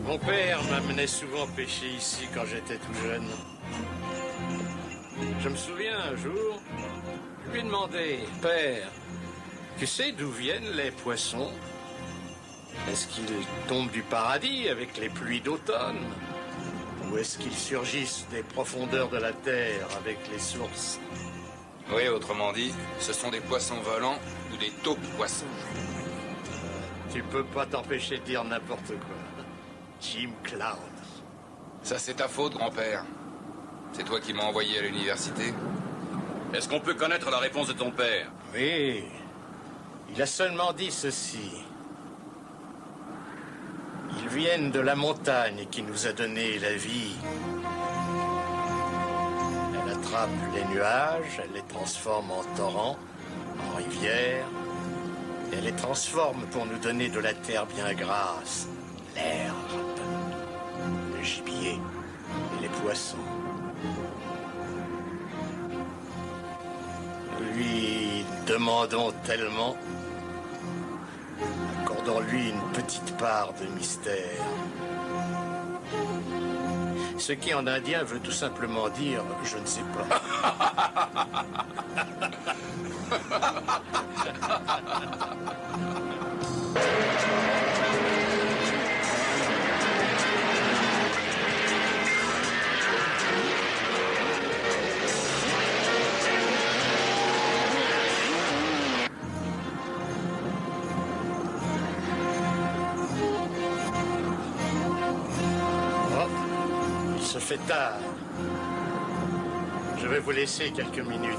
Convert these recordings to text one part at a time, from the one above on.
Mon père m'amenait souvent pêcher ici quand j'étais tout jeune. Je me souviens un jour, je lui ai demandé, Père, tu sais d'où viennent les poissons? Est-ce qu'ils tombent du paradis avec les pluies d'automne? Ou est-ce qu'ils surgissent des profondeurs de la terre avec les sources? Oui, autrement dit, ce sont des poissons volants ou des taupes poissons. Tu peux pas t'empêcher de dire n'importe quoi. Jim Cloud. Ça, c'est ta faute, grand-père. C'est toi qui m'as envoyé à l'université. Est-ce qu'on peut connaître la réponse de ton père? Oui. Il a seulement dit ceci. Ils viennent de la montagne qui nous a donné la vie. Elle attrape les nuages, elle les transforme en torrents, en rivières. Elle les transforme pour nous donner de la terre bien grasse, l'herbe, le gibier et les poissons. Lui demandons tellement, accordons-lui une petite part de mystère. Ce qui en indien veut tout simplement dire « je ne sais pas ». Il se fait tard. Je vais vous laisser quelques minutes.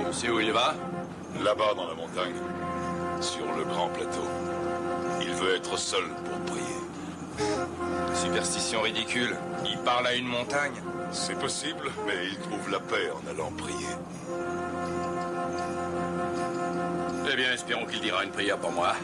Tu sais où il va? Là-bas dans la montagne, sur le grand plateau. Il veut être seul pour prier. Superstition ridicule. Il parle à une montagne. C'est possible, mais il trouve la paix en allant prier. Eh bien, espérons qu'il dira une prière pour moi.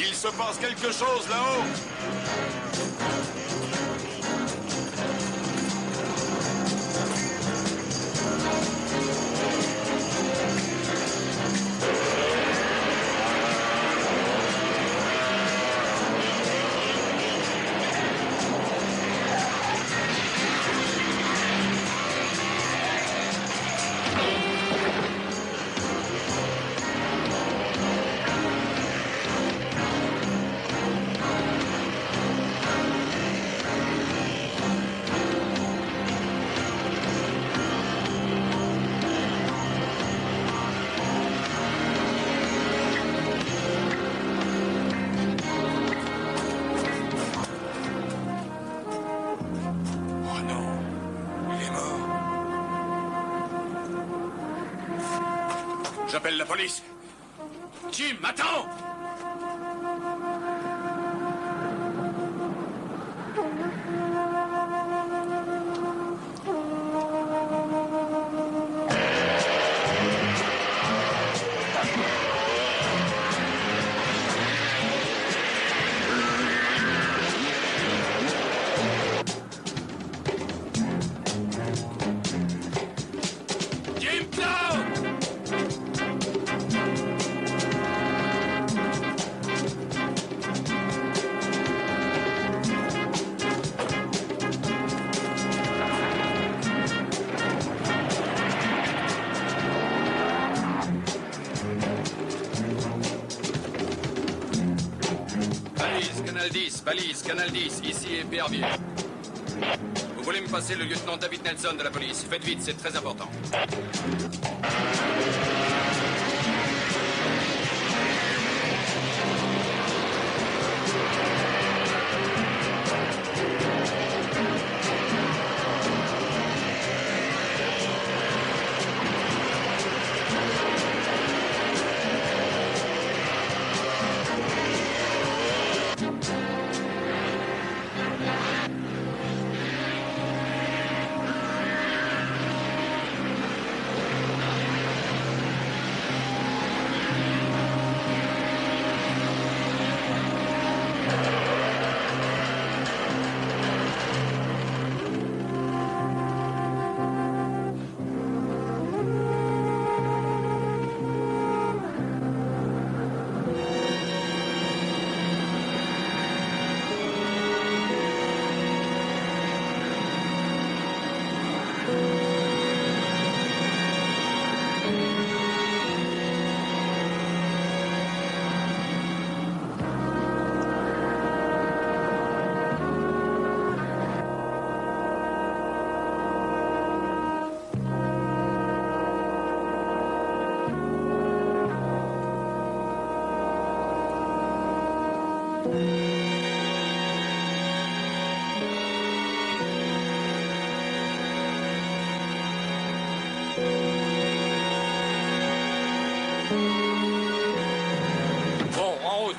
Il se passe quelque chose là-haut! J'appelle la police. Jim, attends! Balise, Canal 10, ici Épervier. Vous voulez me passer le lieutenant David Nelson de la police? Faites vite, c'est très important. Bon, en route.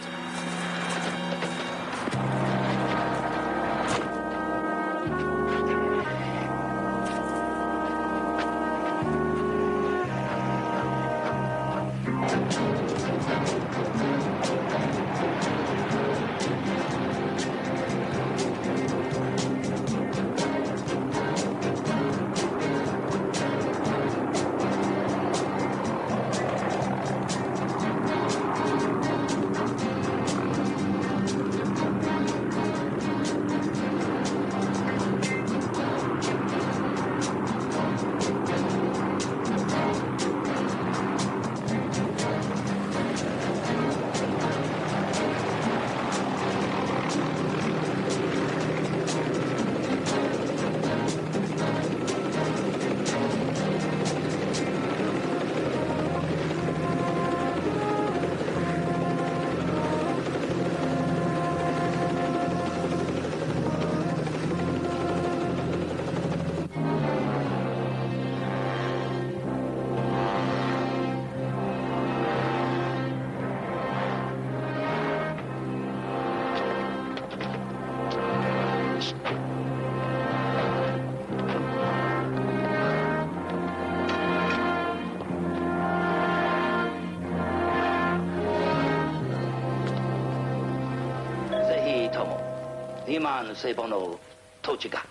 今の西方の土地が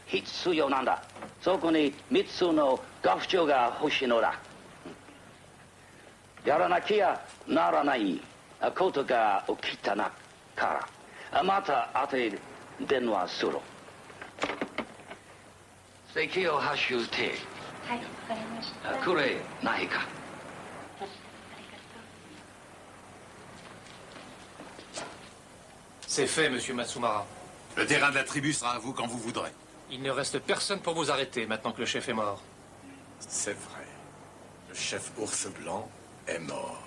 必要なんだ。そこに3つの学長が欲しいのだ。やらなきゃならないことが起きたなからまた後で電話する。席を発集して、はい、わかりました。くれないか。C'est fait, monsieur Matsumara. Le terrain de la tribu sera à vous quand vous voudrez. Il ne reste personne pour vous arrêter maintenant que le chef est mort. C'est vrai. Le chef Ours Blanc est mort.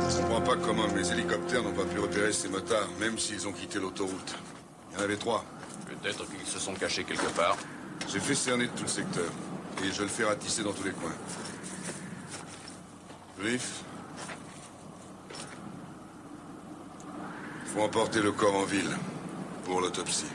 Je comprends pas comment mes hélicoptères n'ont pas pu repérer ces motards, même s'ils ont quitté l'autoroute. Il y en avait 3. Peut-être qu'ils se sont cachés quelque part. J'ai fait cerner tout le secteur, et je le fais ratisser dans tous les coins. Griff, faut emporter le corps en ville, pour l'autopsie.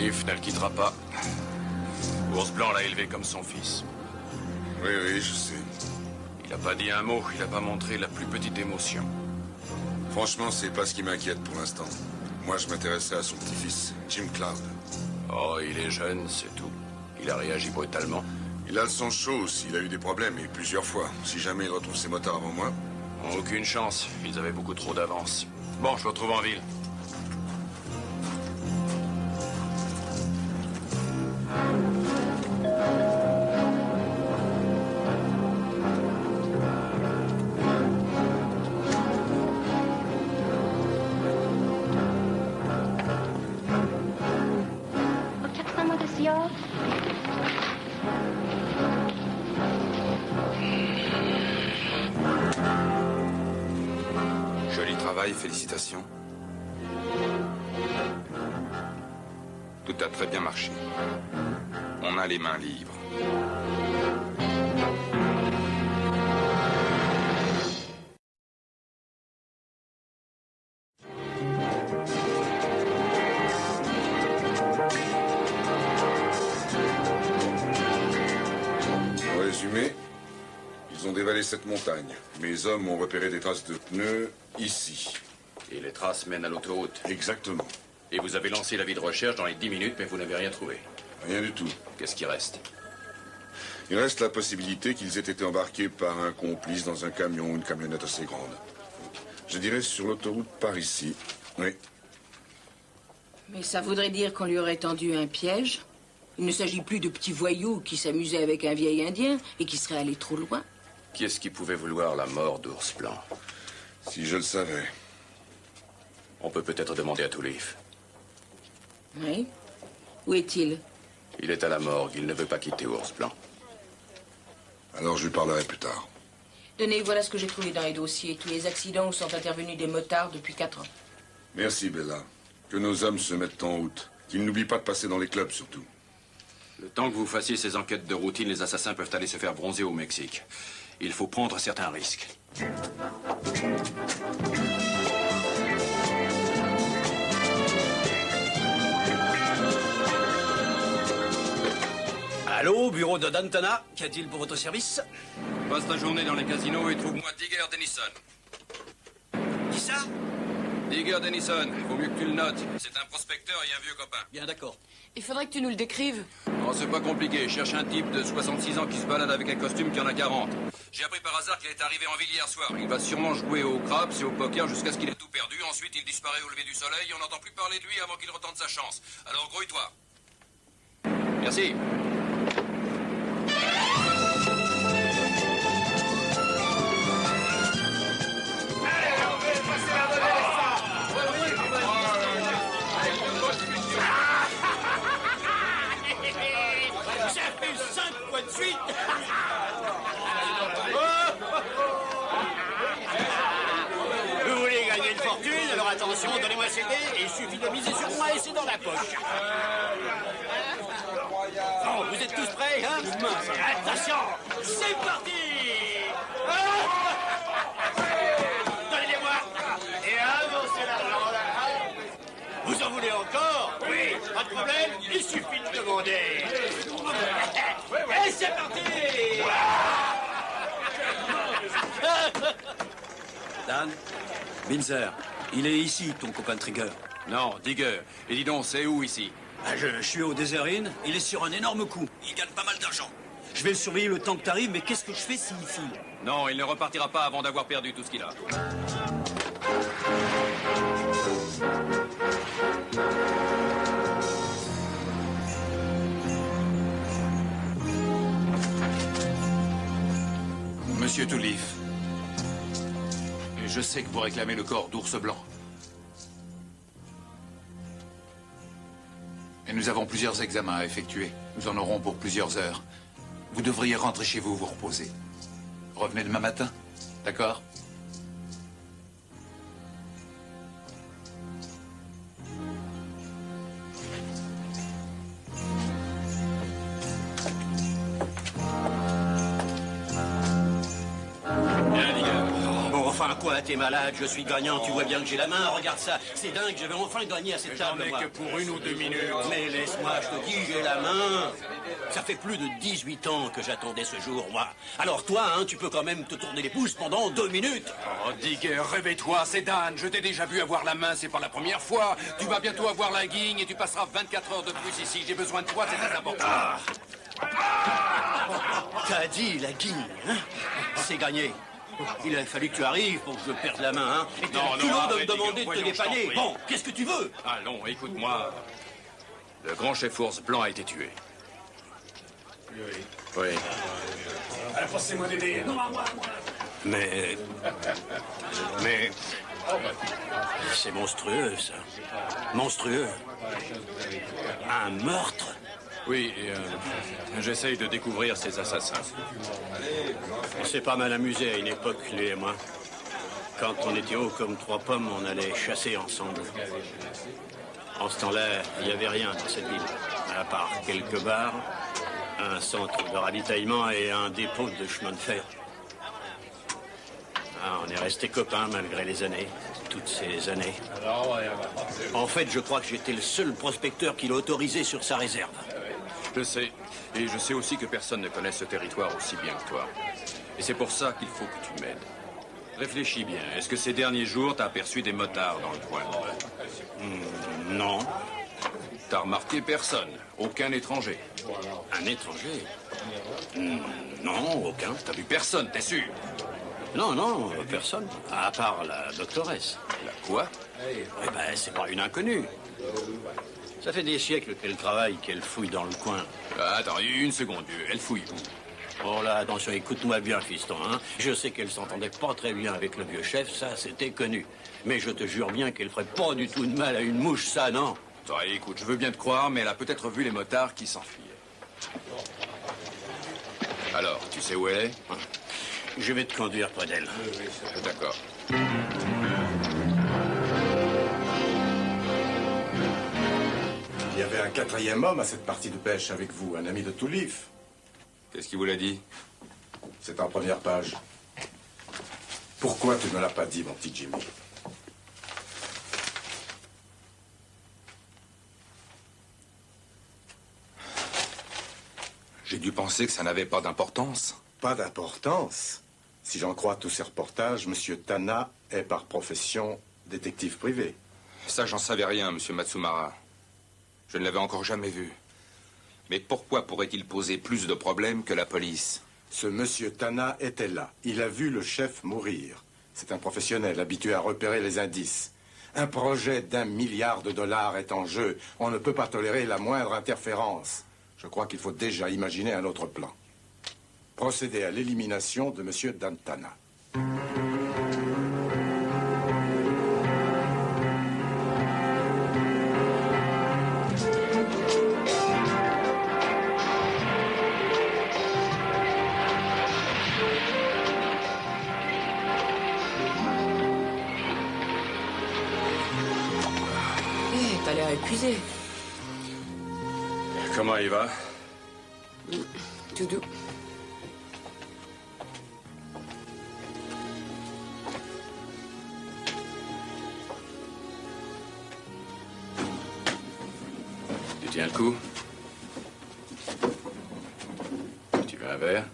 Leaf ne le quittera pas. Ours Blanc l'a élevé comme son fils. Oui, oui, je sais. Il n'a pas dit un mot, il n'a pas montré la plus petite émotion. Franchement, c'est pas ce qui m'inquiète pour l'instant. Moi, je m'intéressais à son petit-fils, Jim Cloud. Oh, il est jeune, c'est tout. Il a réagi brutalement. Il a le sang chaud aussi, il a eu des problèmes, et plusieurs fois. Si jamais il retrouve ses motards avant moi... Aucune chance, ils avaient beaucoup trop d'avance. Bon, je le retrouve en ville. Joli travail, félicitations. Tout a très bien marché. On a les mains libres. En résumé, ils ont dévalé cette montagne. Mes hommes ont repéré des traces de pneus ici. Et les traces mènent à l'autoroute. Exactement. Et vous avez lancé l'avis de recherche dans les 10 minutes, mais vous n'avez rien trouvé. Rien du tout. Qu'est-ce qui reste? Il reste la possibilité qu'ils aient été embarqués par un complice dans un camion ou une camionnette assez grande. Je dirais sur l'autoroute par ici. Oui. Mais ça voudrait dire qu'on lui aurait tendu un piège? Il ne s'agit plus de petits voyous qui s'amusaient avec un vieil Indien et qui seraient allés trop loin. Qui est-ce qui pouvait vouloir la mort d'Ours Blanc? Si je le savais. On peut peut-être demander à Toulif. Oui? Où est-il? Il est à la morgue, il ne veut pas quitter Ours Blanc. Alors je lui parlerai plus tard. Tenez, voilà ce que j'ai trouvé dans les dossiers. Tous les accidents où sont intervenus des motards depuis 4 ans. Merci, Bella. Que nos hommes se mettent en route. Qu'ils n'oublient pas de passer dans les clubs, surtout. Le temps que vous fassiez ces enquêtes de routine, les assassins peuvent aller se faire bronzer au Mexique. Il faut prendre certains risques. Allô, bureau de Dantona, qu'y a-t-il pour votre service? Passe ta journée dans les casinos et trouve-moi Digger Denison. Qui ça? Digger Denison, vaut mieux que tu le notes. C'est un prospecteur et un vieux copain. Bien, d'accord. Il faudrait que tu nous le décrives. Oh, c'est pas compliqué. Cherche un type de 66 ans qui se balade avec un costume qui en a 40. J'ai appris par hasard qu'il est arrivé en ville hier soir. Il va sûrement jouer au craps et au poker jusqu'à ce qu'il ait tout perdu. Ensuite, il disparaît au lever du soleil et on n'entend plus parler de lui avant qu'il retente sa chance. Alors, grouille-toi. Merci. De suite. Vous voulez gagner une fortune, alors attention, donnez-moi ces dés, et il suffit de miser sur moi et c'est dans la poche. Bon, vous êtes tous prêts, hein? Attention, c'est parti. Donnez-les-moi. Et avancez l'argent là. Vous en voulez encore? Oui, pas de problème, il suffit de demander. Et c'est parti! Dan, Binzer, il est ici, ton copain Trigger. Non, Digger. Et dis donc, c'est où ici? Ah, je suis au Desert Inn, il est sur un énorme coup. Il gagne pas mal d'argent. Je vais le surveiller le temps que t'arrives, mais qu'est-ce que je fais s'il file? Non, il ne repartira pas avant d'avoir perdu tout ce qu'il a. Monsieur Toulif, je sais que vous réclamez le corps d'Ours Blanc. Et nous avons plusieurs examens à effectuer. Nous en aurons pour plusieurs heures. Vous devriez rentrer chez vous, vous reposer. Revenez demain matin, d'accord? Quoi, t'es malade? Je suis gagnant, tu vois bien que j'ai la main, regarde ça. C'est dingue, je vais enfin gagner à cette table, moi. J'en ai que pour 1 ou 2 minutes. Mais laisse-moi, je te dis, j'ai la main. Ça fait plus de 18 ans que j'attendais ce jour, moi. Alors toi, hein, tu peux quand même te tourner les pouces pendant 2 minutes. Oh, Digger, réveille-toi, c'est Dan. Je t'ai déjà vu avoir la main, c'est pas la première fois. Tu vas bientôt avoir la guigne et tu passeras 24 heures de plus ici. J'ai besoin de toi, c'est très important. T'as dit la guigne, hein? C'est gagné. Il a fallu que tu arrives pour que je perde la main, hein? Et t'as le culot de me demander de te dépanner. Bon, qu'est-ce que tu veux? Allons, écoute-moi. Le grand chef ours blanc a été tué. Oui. Alors, forcez-moi d'aider. Non, moi. Mais c'est monstrueux, ça. Monstrueux. Un meurtre? Oui, j'essaye de découvrir ces assassins. On s'est pas mal amusé à une époque, lui et moi. Quand on était haut comme 3 pommes, on allait chasser ensemble. En ce temps-là, il n'y avait rien dans cette ville, à part quelques bars, un centre de ravitaillement et un dépôt de chemin de fer. Ah, on est restés copains malgré les années, toutes ces années. En fait, je crois que j'étais le seul prospecteur qui l'a autorisé sur sa réserve. Je sais. Et je sais aussi que personne ne connaît ce territoire aussi bien que toi. Et c'est pour ça qu'il faut que tu m'aides. Réfléchis bien. Est-ce que ces derniers jours, t'as aperçu des motards dans le coin? Non. T'as remarqué personne? Aucun étranger? Un étranger? Non, aucun. T'as vu personne, t'es sûr? Non, personne. À part la doctoresse. La quoi? Eh ben, c'est pas une inconnue. Ça fait des siècles qu'elle travaille, qu'elle fouille dans le coin. Attends, une seconde, vieux. Elle fouille où? Oh là, attention, écoute-moi bien, fiston, hein. Je sais qu'elle s'entendait pas très bien avec le vieux chef, ça, c'était connu. Mais je te jure bien qu'elle ferait pas du tout de mal à une mouche, ça, non. Attends, écoute, je veux bien te croire, mais elle a peut-être vu les motards qui s'enfuyaient. Alors, tu sais où elle est? Je vais te conduire près d'elle. D'accord. Il y avait un 4e homme à cette partie de pêche avec vous, un ami de Toulif. Qu'est-ce qu'il vous l'a dit? C'est en première page. Pourquoi tu ne me l'as pas dit, mon petit Jimmy? J'ai dû penser que ça n'avait pas d'importance. Pas d'importance? Si j'en crois tous ces reportages, Monsieur Tana est par profession détective privé. Ça, j'en savais rien, Monsieur Matsumara. Je ne l'avais encore jamais vu. Mais pourquoi pourrait-il poser plus de problèmes que la police? Ce Monsieur Tana était là. Il a vu le chef mourir. C'est un professionnel habitué à repérer les indices. Un projet d'1 milliard de dollars est en jeu. On ne peut pas tolérer la moindre interférence. Je crois qu'il faut déjà imaginer un autre plan. Procéder à l'élimination de Monsieur Dantana. T'as l'air épuisé. Comment il va? Tout doux. Tu tiens le coup? Tu veux un verre?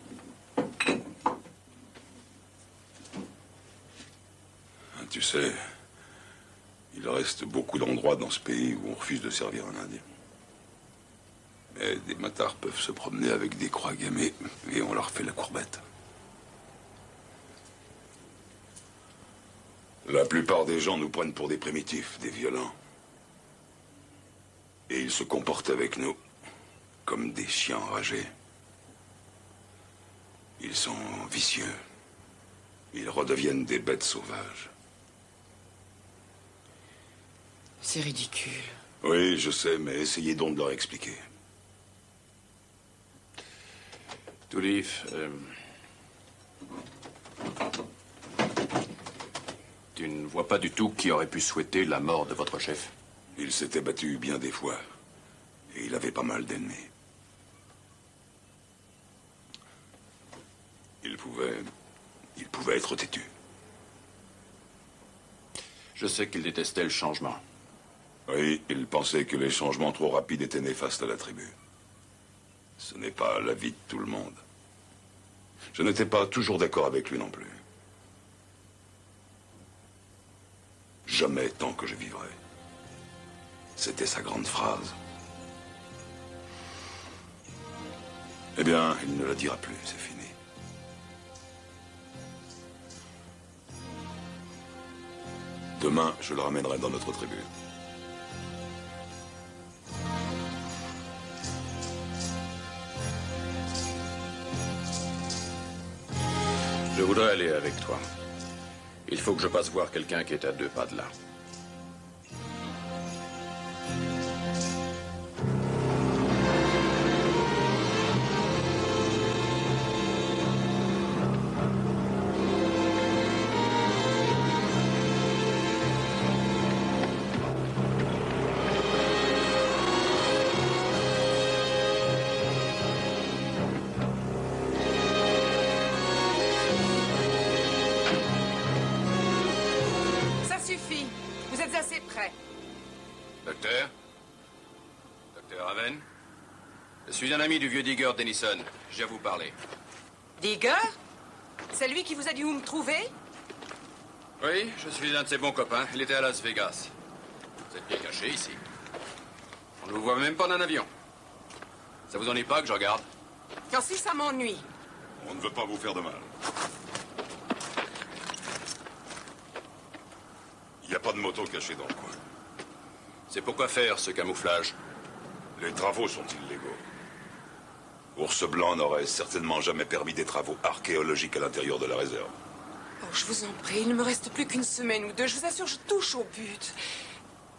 Tu sais, il reste beaucoup d'endroits dans ce pays où on refuse de servir un Indien. Mais des motards peuvent se promener avec des croix gammées et on leur fait la courbette. La plupart des gens nous prennent pour des primitifs, des violents. Et ils se comportent avec nous comme des chiens enragés. Ils sont vicieux. Ils redeviennent des bêtes sauvages. C'est ridicule. Oui, je sais, mais essayez donc de leur expliquer. Toulif, tu ne vois pas du tout qui aurait pu souhaiter la mort de votre chef? Il s'était battu bien des fois. Et il avait pas mal d'ennemis. Il pouvait être têtu. Je sais qu'il détestait le changement. Oui, il pensait que les changements trop rapides étaient néfastes à la tribu. Ce n'est pas l'avis de tout le monde. Je n'étais pas toujours d'accord avec lui non plus. Jamais tant que je vivrai. C'était sa grande phrase. Eh bien, il ne la dira plus, c'est fini. Demain, je le ramènerai dans notre tribu. Je voudrais aller avec toi. Il faut que je passe voir quelqu'un qui est à 2 pas de là. Vous êtes assez près. Docteur Raven? Je suis un ami du vieux Digger Dennison. J'ai à vous parler. Digger? C'est lui qui vous a dit où me trouver? Oui, je suis un de ses bons copains. Il était à Las Vegas. Vous êtes bien caché ici. On ne vous voit même pas d'un avion. Ça vous ennuie pas que je regarde? Quand si ça m'ennuie. On ne veut pas vous faire de mal. Il n'y a pas de moto cachée dans le coin. C'est pourquoi faire ce camouflage? Les travaux sont illégaux. Ours Blanc n'aurait certainement jamais permis des travaux archéologiques à l'intérieur de la réserve. Oh, je vous en prie, il ne me reste plus qu'une semaine ou deux. Je vous assure, je touche au but.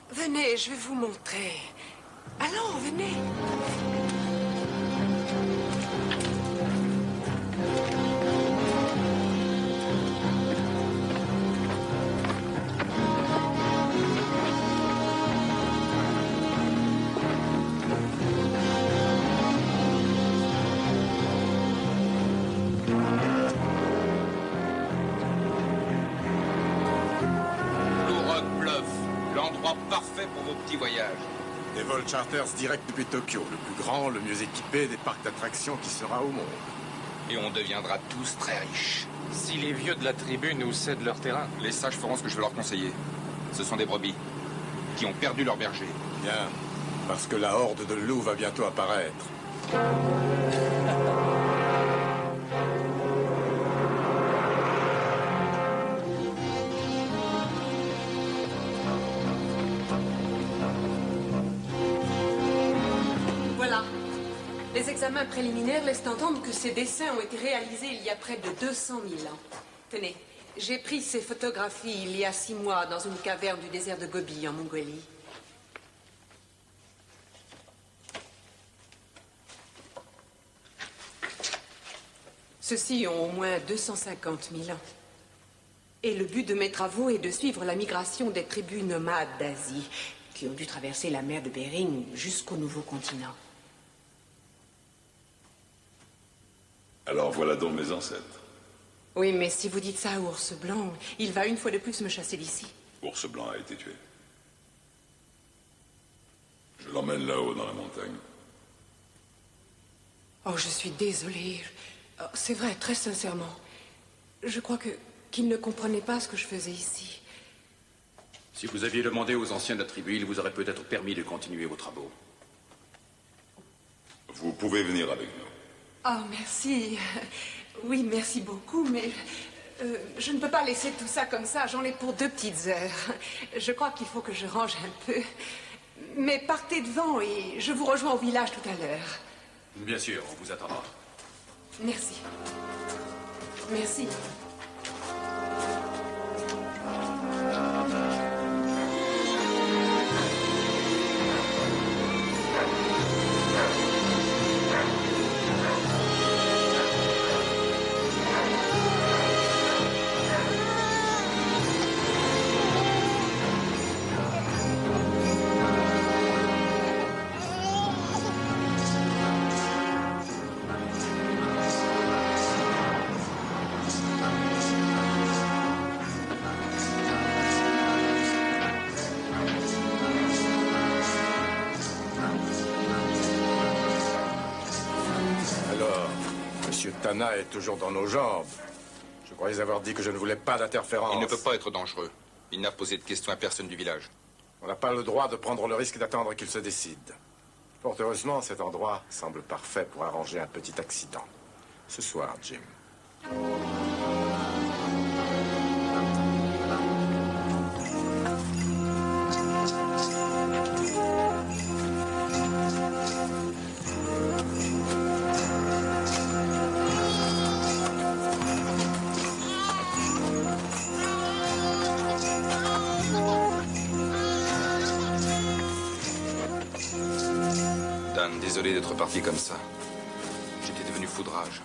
Venez, je vais vous montrer. Allons, venez. Parfait pour vos petits voyages. Des vols charters directs depuis Tokyo, le plus grand, le mieux équipé des parcs d'attractions qui sera au monde. Et on deviendra tous très riches. Si les vieux de la tribu nous cèdent leur terrain. Les sages feront ce que je vais leur conseiller. Ce sont des brebis qui ont perdu leur berger. Bien, parce que la horde de loups va bientôt apparaître. Les examens préliminaires laissent entendre que ces dessins ont été réalisés il y a près de 200 000 ans. Tenez, j'ai pris ces photographies il y a 6 mois dans une caverne du désert de Gobi, en Mongolie. Ceux-ci ont au moins 250 000 ans. Et le but de mes travaux est de suivre la migration des tribus nomades d'Asie, qui ont dû traverser la mer de Bering jusqu'au nouveau continent. Alors voilà donc mes ancêtres. Oui, mais si vous dites ça à Ours Blanc, il va une fois de plus me chasser d'ici. Ours Blanc a été tué. Je l'emmène là-haut dans la montagne. Oh, je suis désolée. Oh, c'est vrai, très sincèrement. Je crois qu'il ne comprenait pas ce que je faisais ici. Si vous aviez demandé aux anciens de la tribu, ils vous auraient peut-être permis de continuer vos travaux. Vous pouvez venir avec nous. Oh, merci. Oui, merci beaucoup, mais je ne peux pas laisser tout ça comme ça. J'en ai pour 2 petites heures. Je crois qu'il faut que je range un peu. Mais partez devant et je vous rejoins au village tout à l'heure. Bien sûr, on vous attendra. Merci. Merci. Tana est toujours dans nos jambes. Je croyais avoir dit que je ne voulais pas d'interférence. Il ne peut pas être dangereux. Il n'a posé de questions à personne du village. On n'a pas le droit de prendre le risque d'attendre qu'il se décide. Fort heureusement, cet endroit semble parfait pour arranger un petit accident. Ce soir, Jim. Dan, désolé d'être parti comme ça. J'étais devenu foudrage.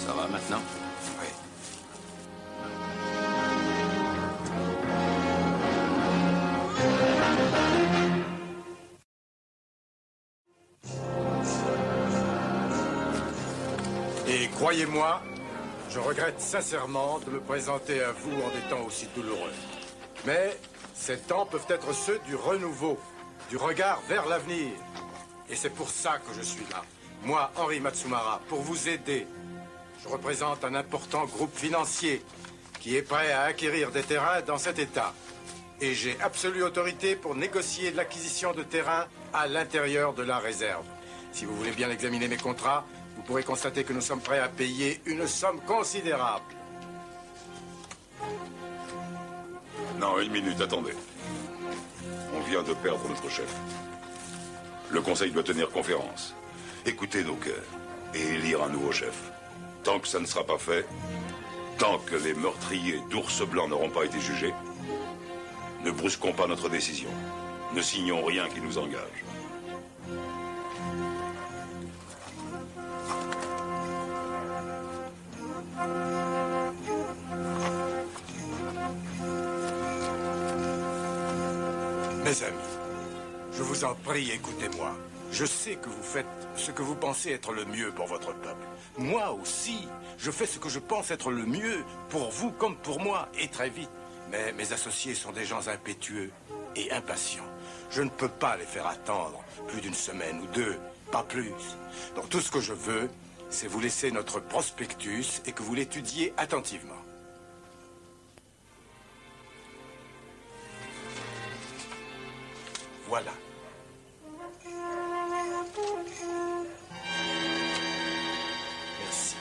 Ça va maintenant? Oui. Et croyez-moi, je regrette sincèrement de me présenter à vous en des temps aussi douloureux. Mais ces temps peuvent être ceux du renouveau, du regard vers l'avenir. Et c'est pour ça que je suis là. Moi, Henri Matsumara, pour vous aider. Je représente un important groupe financier qui est prêt à acquérir des terrains dans cet état. Et j'ai absolue autorité pour négocier l'acquisition de terrains à l'intérieur de la réserve. Si vous voulez bien examiner mes contrats, vous pourrez constater que nous sommes prêts à payer une somme considérable. Non, une minute, attendez. On vient de perdre notre chef. Le conseil doit tenir conférence, écouter nos cœurs et élire un nouveau chef. Tant que ça ne sera pas fait, tant que les meurtriers d'Ours Blanc n'auront pas été jugés, ne brusquons pas notre décision. Ne signons rien qui nous engage. Mes amis, je vous en prie, écoutez-moi. Je sais que vous faites ce que vous pensez être le mieux pour votre peuple. Moi aussi, je fais ce que je pense être le mieux pour vous comme pour moi, et très vite. Mais mes associés sont des gens impétueux et impatients. Je ne peux pas les faire attendre plus d'une semaine ou deux, pas plus. Donc tout ce que je veux, c'est vous laisser notre prospectus et que vous l'étudiez attentivement. Voilà. Merci.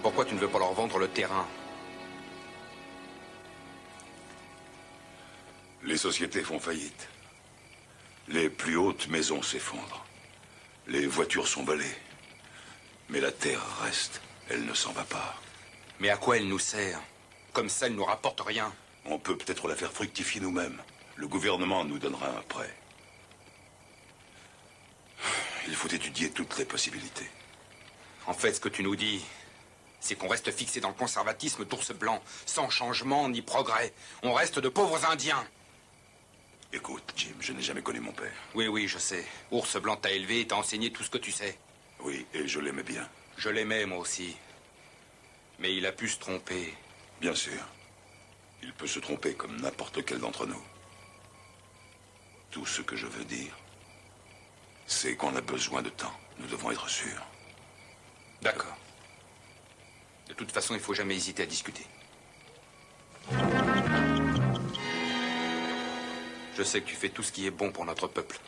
Pourquoi tu ne veux pas leur vendre le terrain? Les sociétés font faillite. Les plus hautes maisons s'effondrent. Les voitures sont volées. Mais la terre reste. Elle ne s'en va pas. Mais à quoi elle nous sert? Comme ça, elle nous rapporte rien. On peut peut-être la faire fructifier nous-mêmes. Le gouvernement nous donnera un prêt. Il faut étudier toutes les possibilités. En fait, ce que tu nous dis, c'est qu'on reste fixé dans le conservatisme d'Ours Blanc, sans changement ni progrès. On reste de pauvres Indiens. Écoute, Jim, je n'ai jamais connu mon père. Oui, oui, je sais. Ours Blanc t'a élevé et t'a enseigné tout ce que tu sais. Oui, et je l'aimais bien. Je l'aimais, moi aussi. Mais il a pu se tromper. Bien sûr. Il peut se tromper comme n'importe quel d'entre nous. Tout ce que je veux dire, c'est qu'on a besoin de temps. Nous devons être sûrs. D'accord. De toute façon, il ne faut jamais hésiter à discuter. Je sais que tu fais tout ce qui est bon pour notre peuple.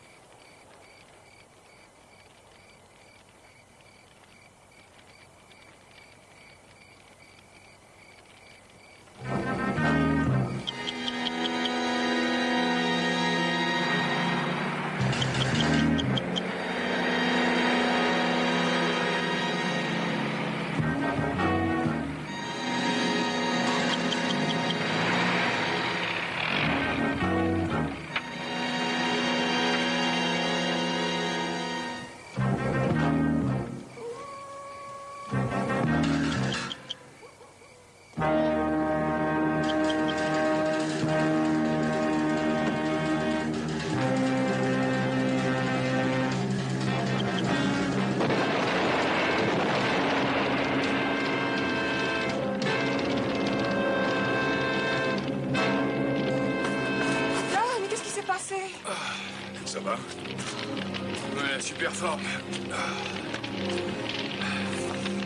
Ça va? Ouais, super forme.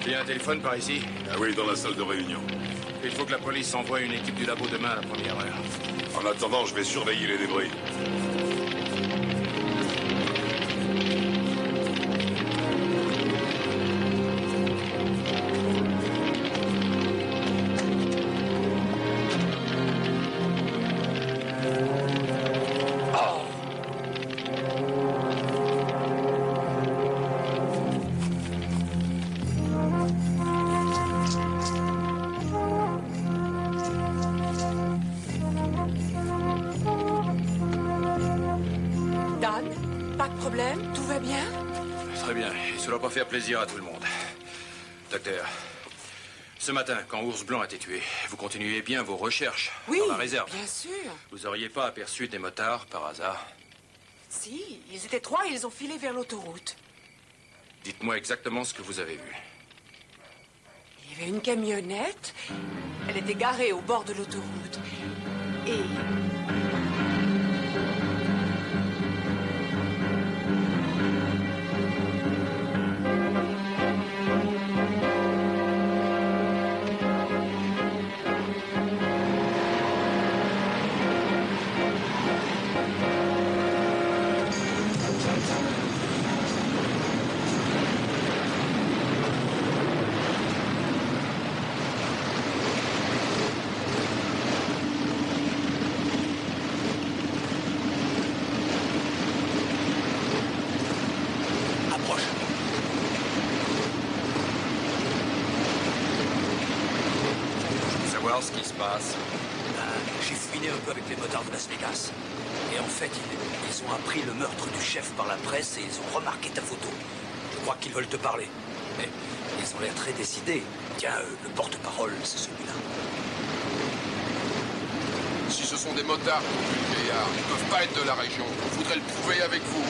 Il y a un téléphone par ici? Ah oui, dans la salle de réunion. Il faut que la police envoie une équipe du labo demain à la première heure. En attendant, je vais surveiller les débris. Ça doit pas faire plaisir à tout le monde. Docteur, ce matin, quand Ours Blanc a été tué, vous continuez bien vos recherches dans la réserve. Bien sûr. Vous auriez pas aperçu des motards par hasard? Si, ils étaient 3 et ils ont filé vers l'autoroute. Dites-moi exactement ce que vous avez vu. Il y avait une camionnette. Elle était garée au bord de l'autoroute. Et... Ce qui se passe. J'ai fouiné un peu avec les motards de Las Vegas. Et en fait, ils ont appris le meurtre du chef par la presse et ils ont remarqué ta photo. Je crois qu'ils veulent te parler. Mais ils ont l'air très décidés. Tiens, le porte-parole, c'est celui-là. Si ce sont des motards contre le vieillard, ils ne peuvent pas être de la région. Je voudrais le prouver avec vous.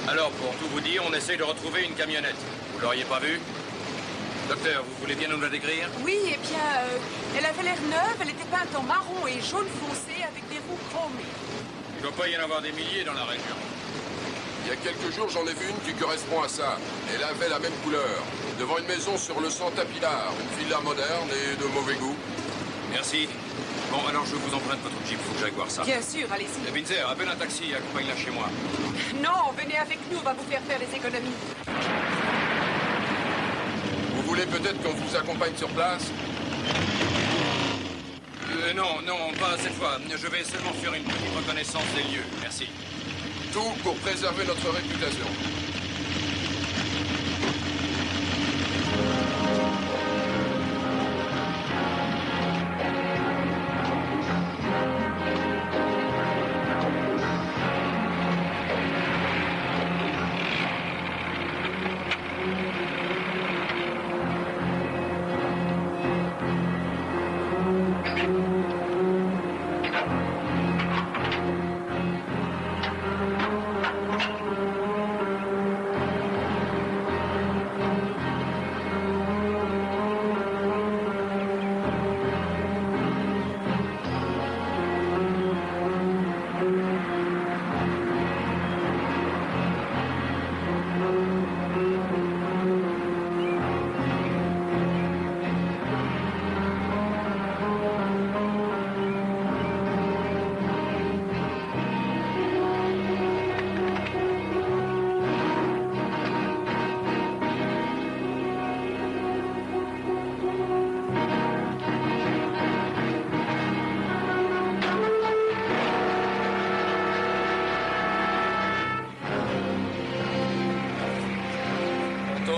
Alors, pour tout vous dire, on essaye de retrouver une camionnette. Vous l'auriez pas vue? Docteur, vous voulez bien nous la décrire? Oui, eh bien, elle avait l'air neuve, elle était peinte en marron et jaune foncé avec des roues chromées. Il ne doit pas y en avoir des milliers dans la région. Il y a quelques jours, j'en ai vu une qui correspond à ça. Elle avait la même couleur. Devant une maison sur le Santa Pilar. Une villa moderne et de mauvais goût. Merci. Bon, alors je vous emprunte votre jeep, faut que j'aille voir ça. Bien sûr, allez-y. Binzer, appelle un taxi et accompagne-la chez moi. Non, venez avec nous, on va vous faire des économies. Vous voulez peut-être qu'on vous accompagne sur place? Non, pas cette fois. Je vais seulement faire une petite reconnaissance des lieux. Merci. Tout pour préserver notre réputation.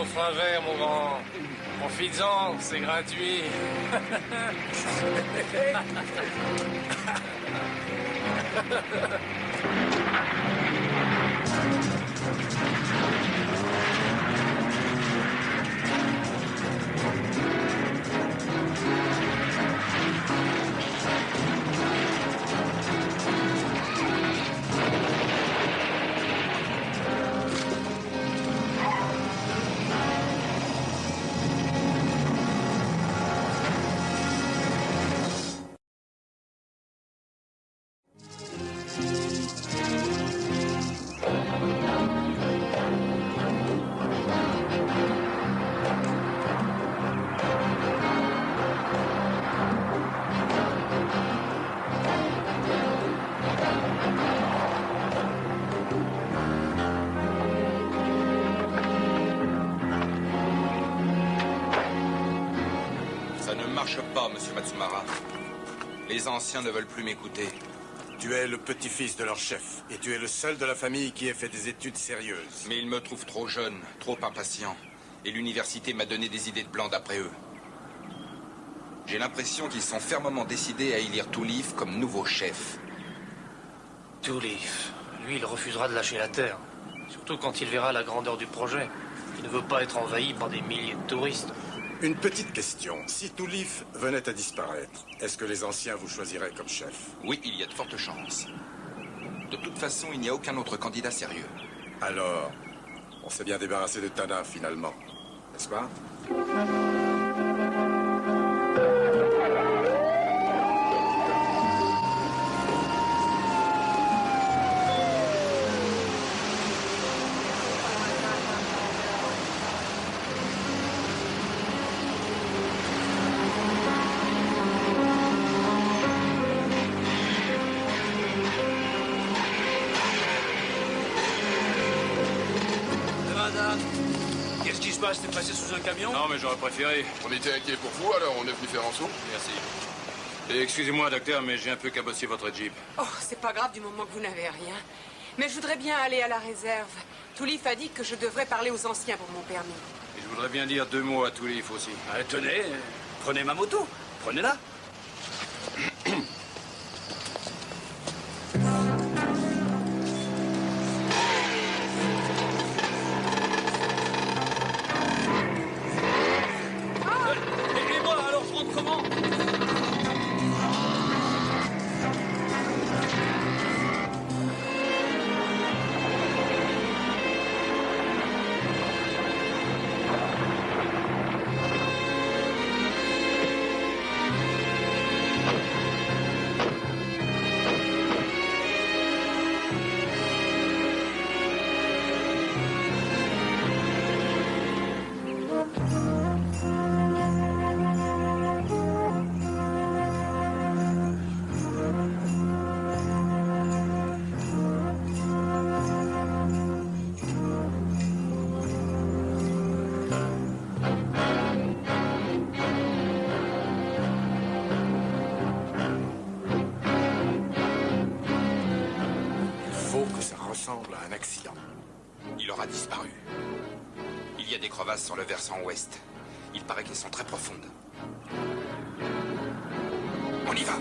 t'offre un verre, mon grand. Profites-en, c'est gratuit. Ça ne marche pas, monsieur Matsumara. Les anciens ne veulent plus m'écouter. Tu es le petit-fils de leur chef, et tu es le seul de la famille qui ait fait des études sérieuses. Mais ils me trouvent trop jeune, trop impatient. Et l'université m'a donné des idées de blanc d'après eux. J'ai l'impression qu'ils sont fermement décidés à élire Tulif comme nouveau chef. Tulif, lui, il refusera de lâcher la terre. Surtout quand il verra la grandeur du projet. Il ne veut pas être envahi par des milliers de touristes. Une petite question. Si Tulif venait à disparaître, est-ce que les anciens vous choisiraient comme chef? Oui, il y a de fortes chances. De toute façon, il n'y a aucun autre candidat sérieux. Alors, on s'est bien débarrassé de Tana, finalement. N'est-ce pas? Qu'est-ce qui se passe? T'es passé sous un camion? Non, mais j'aurais préféré. On était inquiet pour vous, alors on est venu faire en saut. Merci. Et excusez-moi, docteur, mais j'ai un peu cabossé votre Jeep. Oh, c'est pas grave du moment que vous n'avez rien. Mais je voudrais bien aller à la réserve. Tulif a dit que je devrais parler aux anciens pour mon permis. Et je voudrais bien dire 2 mots à Tulif aussi. Tenez, prenez ma moto. Prenez-la. Et moi, alors, je rentre comment? ressemble à un accident. Il aura disparu. Il y a des crevasses sur le versant ouest. Il paraît qu'elles sont très profondes. On y va.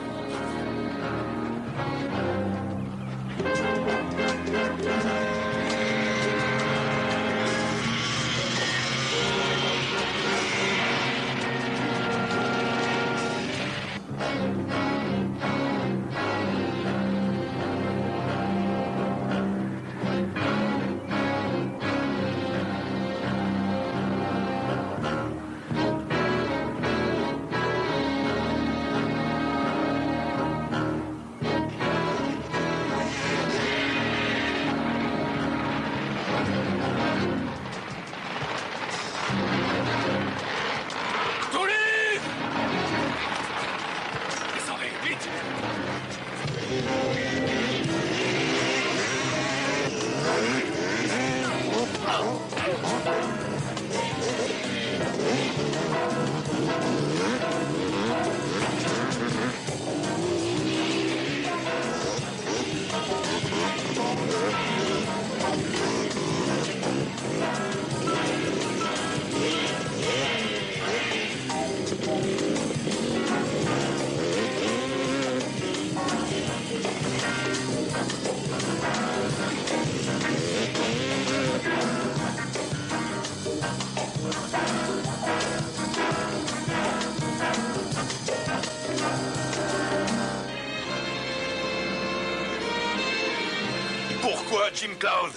Pourquoi, Jim Cloud?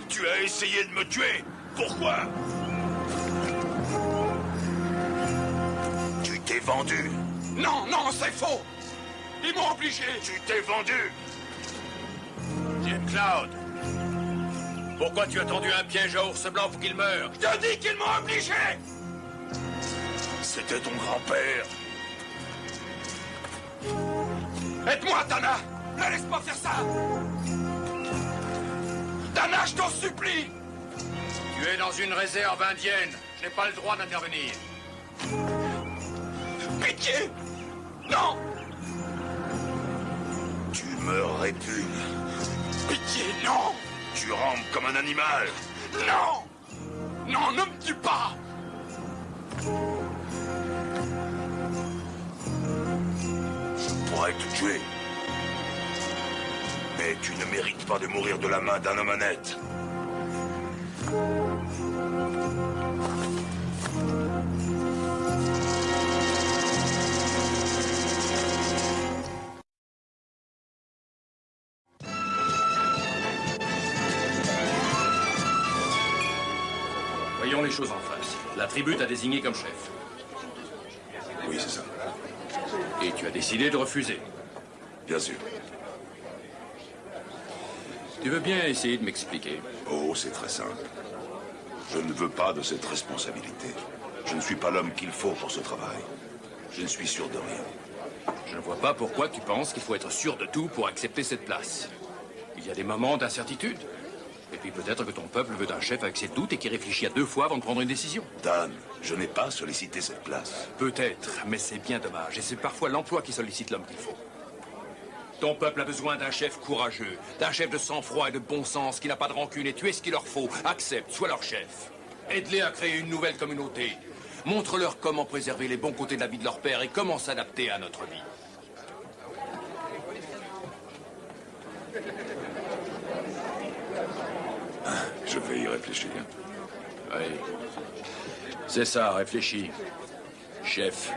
Tu as essayé de me tuer. Pourquoi? Tu t'es vendu. Non, non, c'est faux. Ils m'ont obligé. Tu t'es vendu. Jim Cloud, pourquoi tu as tendu un piège à Ours Blanc pour qu'il meure? Je te dis qu'ils m'ont obligé. C'était ton grand-père. Aide-moi, Dana. Ne laisse pas faire ça. Dana, je t'en supplie. Tu es dans une réserve indienne. Je n'ai pas le droit d'intervenir. Pitié. Non. Tu me répugnes. Pitié, non. Tu rampes comme un animal. Non. Non, ne me tue pas. Je pourrais te tuer. Mais tu ne mérites pas de mourir de la main d'un homme honnête. Voyons les choses en face. La tribu t'a désigné comme chef. Oui, c'est ça. Et tu as décidé de refuser. Bien sûr. Tu veux bien essayer de m'expliquer? Oh, c'est très simple. Je ne veux pas de cette responsabilité. Je ne suis pas l'homme qu'il faut pour ce travail. Je ne suis sûr de rien. Je ne vois pas pourquoi tu penses qu'il faut être sûr de tout pour accepter cette place. Il y a des moments d'incertitude. Et puis peut-être que ton peuple veut un chef avec ses doutes et qui réfléchit à 2 fois avant de prendre une décision. Dan, je n'ai pas sollicité cette place. Peut-être, mais c'est bien dommage. Et c'est parfois l'emploi qui sollicite l'homme qu'il faut. Ton peuple a besoin d'un chef courageux, d'un chef de sang-froid et de bon sens, qui n'a pas de rancune, et tu es ce qu'il leur faut. Accepte, sois leur chef. Aide-les à créer une nouvelle communauté. Montre-leur comment préserver les bons côtés de la vie de leur père et comment s'adapter à notre vie. Je vais y réfléchir. Oui. C'est ça, réfléchis. Chef.